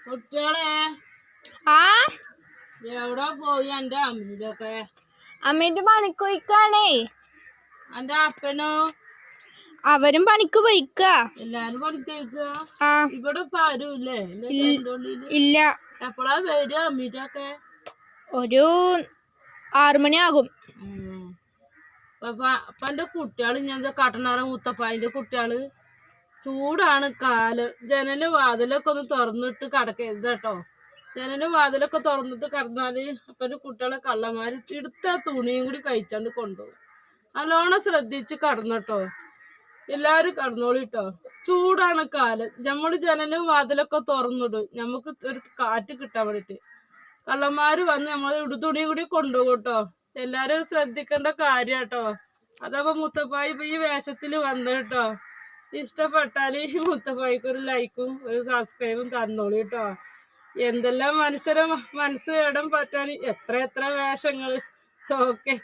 കുട്ടികളെ ആ എവിടെ പോയി എന്റെ അമ്മീടൊക്കെ? അമ്മേന്റെ പണിക്ക് പോയിക്കാണേ. എന്റെ അപ്പനോ? അവരും പണിക്ക് പോയിക്ക. എല്ലാരും പണിക്ക് പോയിക്ക. ആ ഇവിടെ ഇപ്പൊ ആരുമില്ലേ? ഇല്ല. എപ്പോഴാ വരിക അമ്മീടൊക്കെ? ഒരു 6 മണിയാകും. അപ്പൊ എന്റെ കുട്ടികള് ഞാൻ കട്ടനാറ മുത്തപ്പായിന്റെ കുട്ടികള് ചൂടാണ് കാല്. ജനലും വാതിലൊക്കെ ഒന്ന് തുറന്നിട്ട് കിടക്കരുത് കേട്ടോ. ജനലും വാതിലൊക്കെ തുറന്നിട്ട് കിടന്നാല് അപ്പന്റെ കുട്ടികളെ കള്ളന്മാര് എടുത്ത തുണിയും കൂടി കഴിച്ചാണ്ട് കൊണ്ടുപോകും. നല്ലോണം ശ്രദ്ധിച്ച് കടന്നട്ടോ. എല്ലാരും കടന്നോളിട്ടോ. ചൂടാണ് കാല്. നമ്മള് ജനലും വാതിലൊക്കെ തുറന്നിടും നമുക്ക് ഒരു കാറ്റ് കിട്ടാൻ വേണ്ടിട്ട്. കള്ളന്മാര് വന്ന് നമ്മളെ ഉടുതുണിയും കൂടി കൊണ്ടുപോകും കേട്ടോ. എല്ലാരും ശ്രദ്ധിക്കേണ്ട കാര്യാട്ടോ. അതപ്പോ മുത്തപ്പായി ഇപ്പൊ ഈ വേഷത്തില് വന്നു കേട്ടോ. ഇഷ്ടപ്പെട്ടാല് ഈ മുത്തപ്പായിക്ക് ഒരു ലൈക്കും ഒരു സബ്സ്ക്രൈബും തന്നോളൂ കേട്ടോ. എന്തെല്ലാം മനുഷ്യരെ മനസ്സ് ഇടം പറ്റാൻ എത്ര വേഷങ്ങള്. ഓക്കെ.